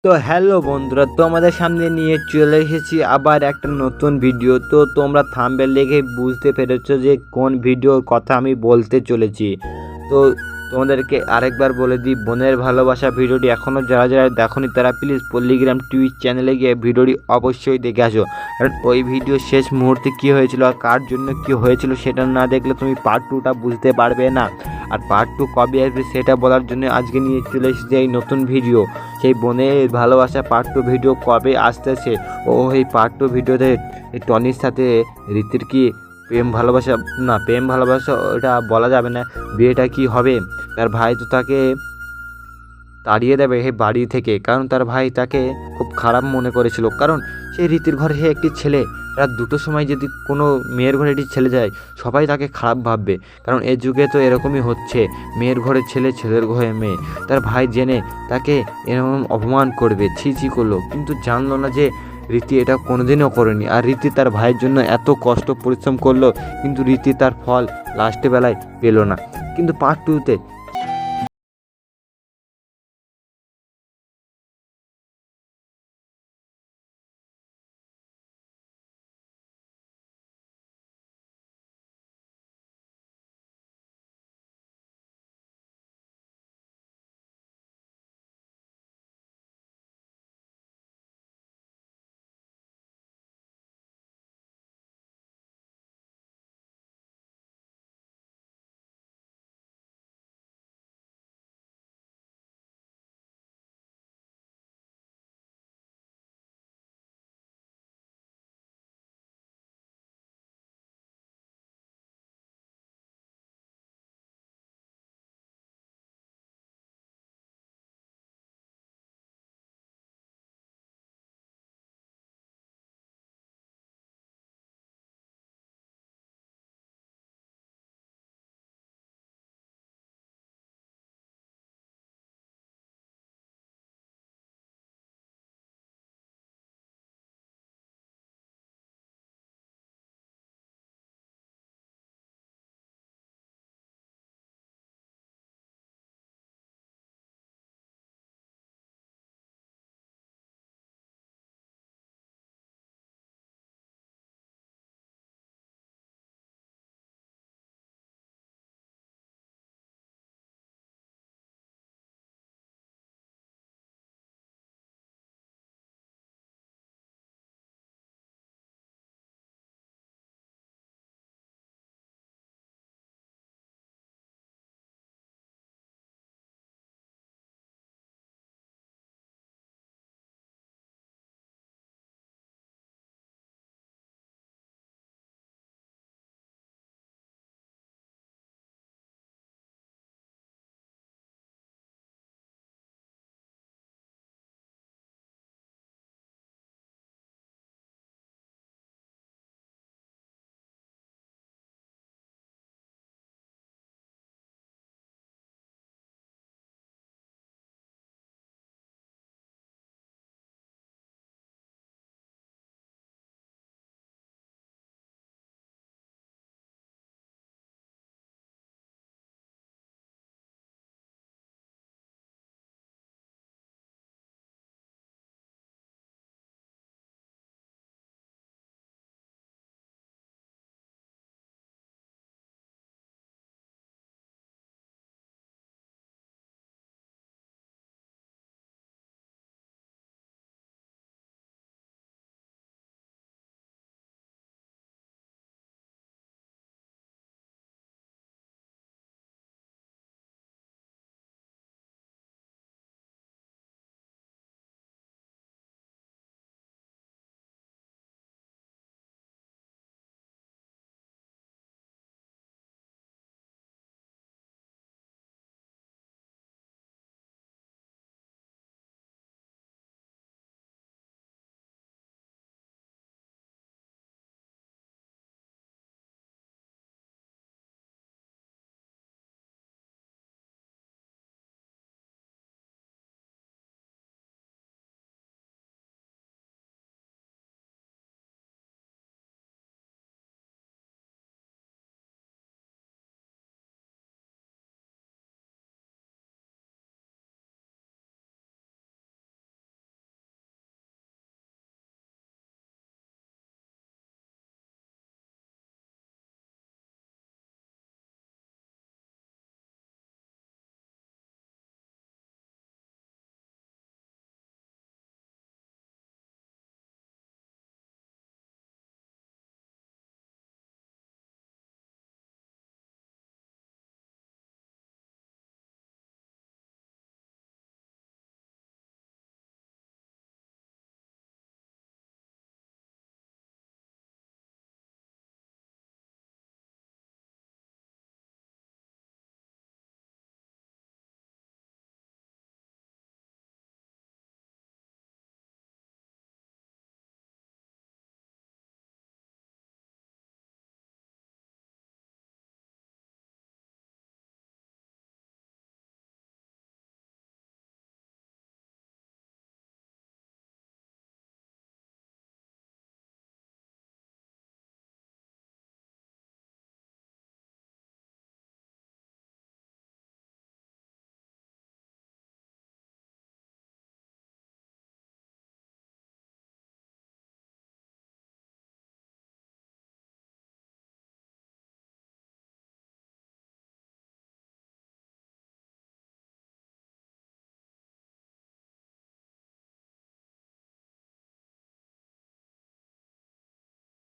তো হ্যালো বন্ধুরা, তো আমাদের সামনে নিয়ে চলে এসেছি আবার একটা নতুন ভিডিও। তো তোমরা থাম্বনেল দেখে বুঝতে পেরেছো যে কোন ভিডিওর কথা আমি বলতে চলেছি। তো তোমাদেরকে আরেকবার বলে দিই, বোনের ভালোবাসা ভিডিওটি এখনও যারা যারা দেখোনি তারা প্লিজ পল্লিগ্রাম টিভি চ্যানেলে গিয়ে ভিডিওটি অবশ্যই দেখে আসো। কারণ ওই ভিডিও শেষ মুহূর্তে কী হয়েছিল আর কার জন্য কী হয়েছিল সেটা না দেখলে তুমি পার্ট 2টা বুঝতে পারবে না। আর পার্ট 2 কবে আসবে সেটা বলার জন্য আজকে নিয়ে চলে এসেছি এই নতুন ভিডিও। সেই বোনের ভালোবাসা পার্ট 2 ভিডিও কবে আসতেছে ও এই পার্ট 2 ভিডিওতে টনির সাথে রীতির কি প্রেম ভালোবাসা ওটা বলা যাবে না, বিয়েটা কি হবে। তার ভাই তো তাকে তাড়িয়ে দেবে এই বাড়ি থেকে, কারণ তার ভাই তাকে খুব খারাপ মনে করেছিল। কারণ সেই রীতির ঘরে একটি ছেলে রাত 2টোর সময় যদি কোনো মেয়ের ঘরে একটি ছেলে যায় সবাই তাকে খারাপ ভাববে। কারণ এই যুগে তো এরকমই হচ্ছে, মেয়ের ঘরে ছেলে, ছেলের ঘরে মেয়ে। তার ভাই জেনে তাকে এরকম অপমান করবে, ছি করলো, কিন্তু জানলো না যে রীতি এটা কোনোদিনও করেনি। আর রীতি তার ভাইয়ের জন্য এত কষ্ট পরিশ্রম করলো, কিন্তু রীতি তার ফল লাস্টে বেলায় পেল না। কিন্তু পার্ট 2তে